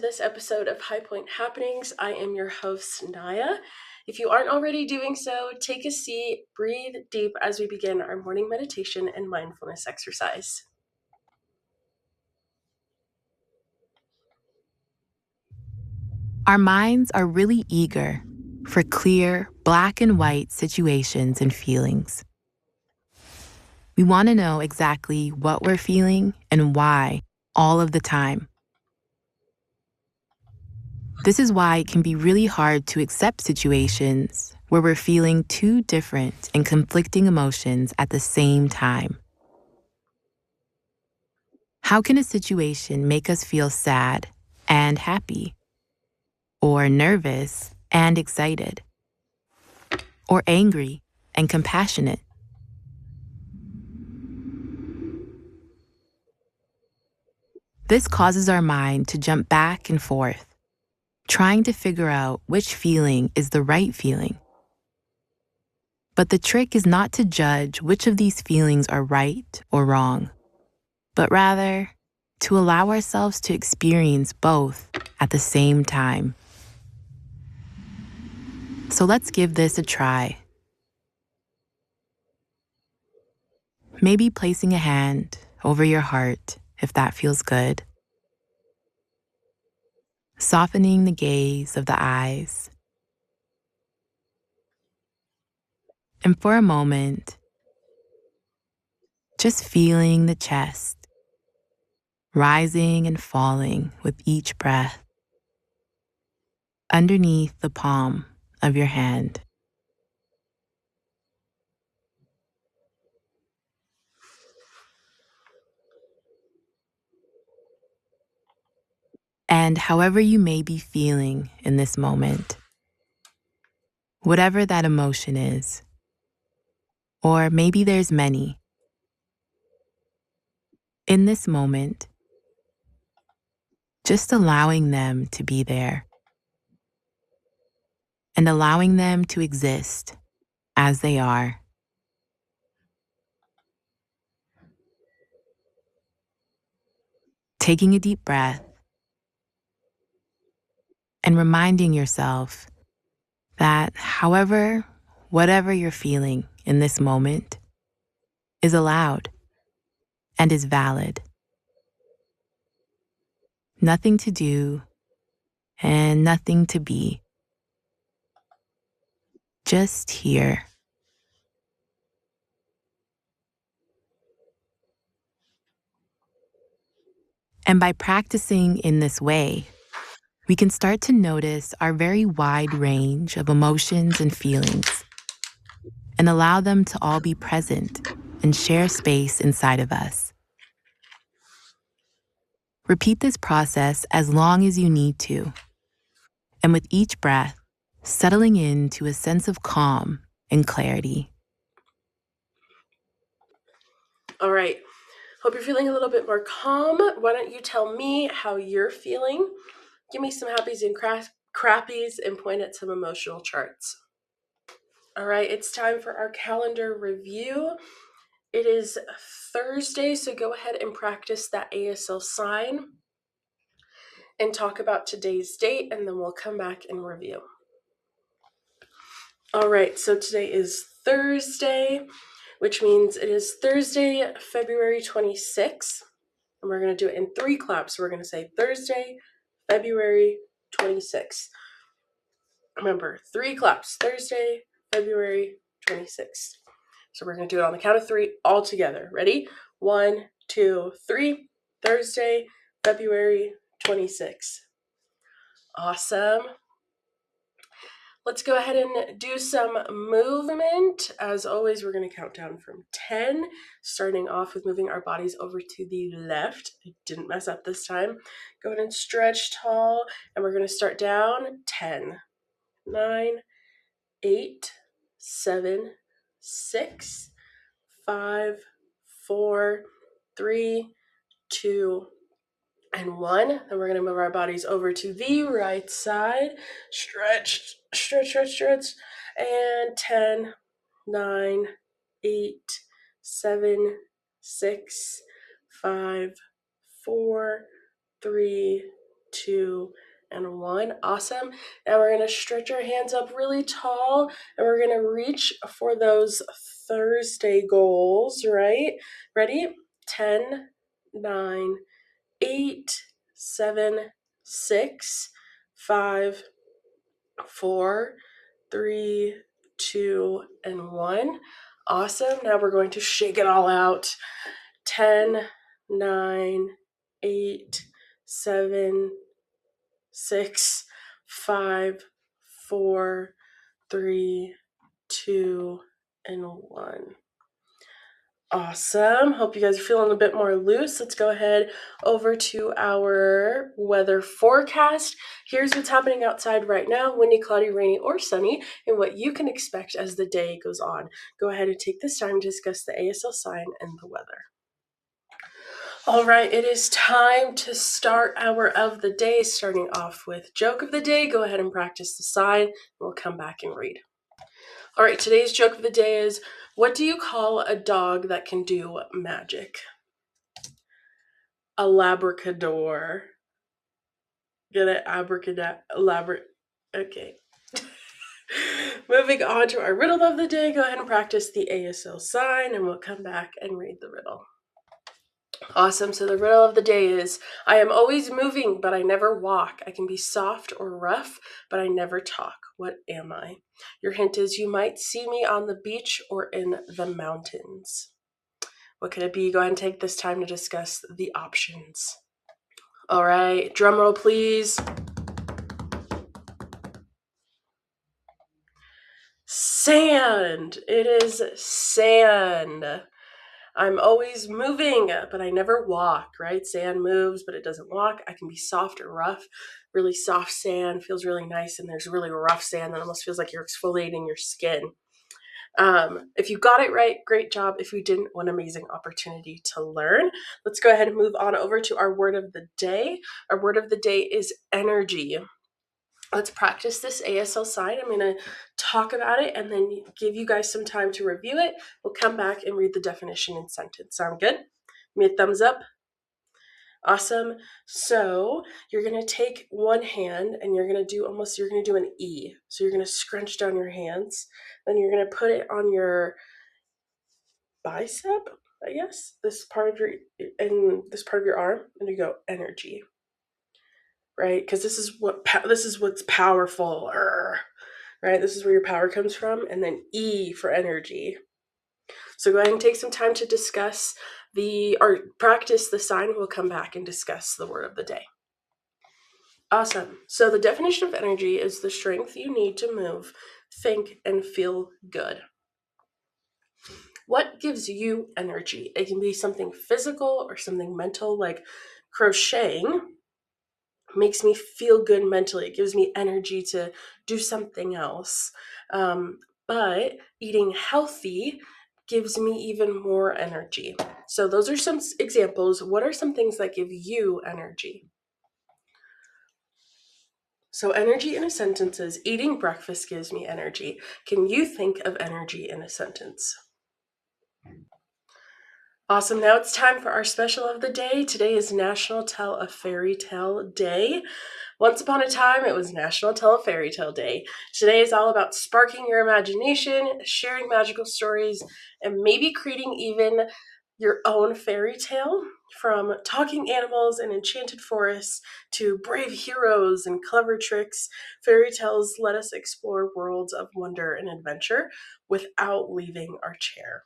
to this episode of HighPointe Happenings. I am your host, Naya. If you aren't already doing so, take a seat, breathe deep as we begin our morning meditation and mindfulness exercise. Our minds are really eager for clear, black and white situations and feelings. We want to know exactly what we're feeling and why all of the time. This is why it can be really hard to accept situations where we're feeling two different and conflicting emotions at the same time. How can a situation make us feel sad and happy? Or nervous and excited? Or angry and compassionate? This causes our mind to jump back and forth, trying to figure out which feeling is the right feeling. But the trick is not to judge which of these feelings are right or wrong, but rather to allow ourselves to experience both at the same time. So let's give this a try. Maybe placing a hand over your heart if that feels good. Softening the gaze of the eyes. And for a moment, just feeling the chest, rising and falling with each breath underneath the palm of your hand. And however you may be feeling in this moment, whatever that emotion is, or maybe there's many, in this moment, just allowing them to be there and allowing them to exist as they are. Taking a deep breath and reminding yourself that whatever you're feeling in this moment is allowed and is valid. Nothing to do and nothing to be. Just here. And by practicing in this way, we can start to notice our very wide range of emotions and feelings and allow them to all be present and share space inside of us. Repeat this process as long as you need to, and with each breath, settling into a sense of calm and clarity. All right, hope you're feeling a little bit more calm. Why don't you tell me how you're feeling? Give me some happies and crappies and point at some emotional charts. All right, it's time for our calendar review. It is Thursday, so go ahead and practice that ASL sign and talk about today's date, and then we'll come back and review. All right, so today is Thursday, which means it is Thursday, February 26th, and we're going to do it in 3 claps. So we're going to say Thursday, February 26th. Remember, 3 claps. Thursday, February 26th. So we're going to do it on the count of 3 all together. Ready? 1, 2, 3. Thursday, February 26th. Awesome. Let's go ahead and do some movement. As always, we're going to count down from 10, starting off with moving our bodies over to the left. I didn't mess up this time. Go ahead and stretch tall, and we're going to start down. 10, 9, 8, 7, 6, 5, 4, 3, 2, and 1. Then we're going to move our bodies over to the right side. Stretch, stretch, stretch, stretch. And 10, 9, 8, 7, 6, 5, 4, 3, 2, and 1. Awesome. Now we're going to stretch our hands up really tall, and we're going to reach for those Thursday goals, right? Ready? 10, 9, 8, 7, 6, 5, 4, 3, 2, and 1. Awesome. Now we're going to shake it all out. 10, 9, 8, 7, 6, 5, 4, 3, 2, and 1. Awesome. Hope you guys are feeling a bit more loose. Let's go ahead over to our weather forecast. Here's what's happening outside right now: windy, cloudy, rainy, or sunny, and what you can expect as the day goes on. Go ahead and take this time to discuss the ASL sign and the weather. All right, it is time to start our of the day, starting off with joke of the day. Go ahead and practice the sign, and we'll come back and read. All right, today's joke of the day is, what do you call a dog that can do magic? A labracador. Get it? Abracadabra. Okay. Moving on to our riddle of the day. Go ahead and practice the ASL sign, and we'll come back and read the riddle. Awesome. So the riddle of the day is, I am always moving, but I never walk. I can be soft or rough, but I never talk. What am I? Your hint is, you might see me on the beach or in the mountains. What could it be? Go ahead and take this time to discuss the options. All right, drum roll, please. Sand. It is sand. I'm always moving, but I never walk, right? Sand moves, but it doesn't walk. I can be soft or rough. Really soft sand feels really nice, and there's really rough sand that almost feels like you're exfoliating your skin. If you got it right, great job. If you didn't, what an amazing opportunity to learn. Let's go ahead and move on over to our word of the day. Our word of the day is energy. Let's practice this ASL sign. I'm going to talk about it and then give you guys some time to review it. We'll come back and read the definition and sentence. Sound good? Give me a thumbs up. Awesome. So you're going to take one hand and you're going to do an E. So you're going to scrunch down your hands. Then you're going to put it on your bicep, I guess, this part of your arm, and you go energy. Right? Because this is what's powerful. Right? This is where your power comes from. And then E for energy. So go ahead and take some time to practice the sign. We'll come back and discuss the word of the day. Awesome. So the definition of energy is the strength you need to move, think, and feel good. What gives you energy? It can be something physical or something mental, like crocheting makes me feel good mentally. It gives me energy to do something else. But eating healthy gives me even more energy. So those are some examples. What are some things that give you energy? So energy in a sentence is, eating breakfast gives me energy. Can you think of energy in a sentence? Awesome. Now it's time for our special of the day. Today is National Tell a Fairy Tale Day. Once upon a time, it was National Tell a Fairy Tale Day. Today is all about sparking your imagination, sharing magical stories, and maybe creating even your own fairy tale. From talking animals and enchanted forests to brave heroes and clever tricks, fairy tales let us explore worlds of wonder and adventure without leaving our chair.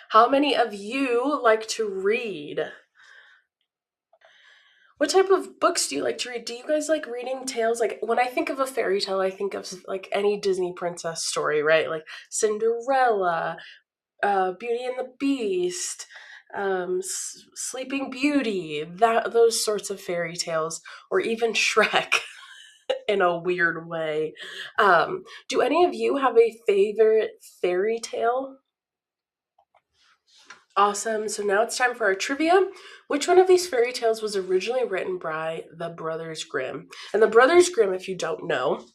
How many of you like to read? What type of books do you like to read? Do you guys like reading tales? Like, when I think of a fairy tale, I think of like any Disney princess story, right? Like Cinderella, Beauty and the Beast, Sleeping Beauty, those sorts of fairy tales, or even Shrek in a weird way. Do any of you have a favorite fairy tale? Awesome. So now it's time for our trivia. Which one of these fairy tales was originally written by the Brothers Grimm? And the Brothers Grimm, if you don't know,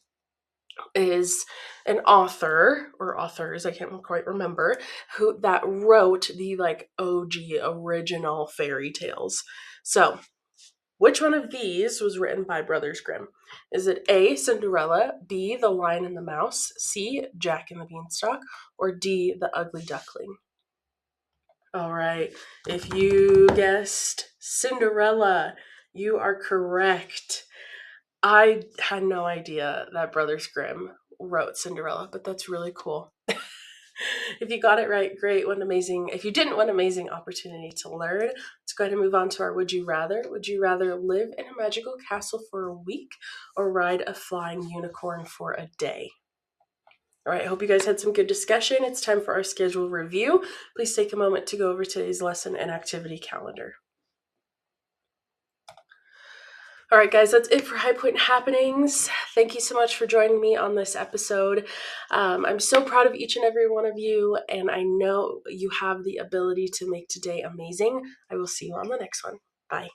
is an author or authors, I can't quite remember, that wrote the OG original fairy tales. So Which one of these was written by Brothers Grimm? Is it A, Cinderella, B, The Lion and the Mouse, C, Jack and the Beanstalk, or D, The Ugly Duckling? All right, if you guessed Cinderella, you are correct. I had no idea that Brothers Grimm wrote Cinderella, but that's really cool. If you got it right, great. What an amazing, if you didn't, what an amazing opportunity to learn. Let's go ahead and move on to our Would You Rather. Would you rather live in a magical castle for a week or ride a flying unicorn for a day? All right, I hope you guys had some good discussion. It's time for our schedule review. Please take a moment to go over today's lesson and activity calendar. All right, guys, that's it for HighPointe Happenings. Thank you so much for joining me on this episode. I'm so proud of each and every one of you, and I know you have the ability to make today amazing. I will see you on the next one. Bye.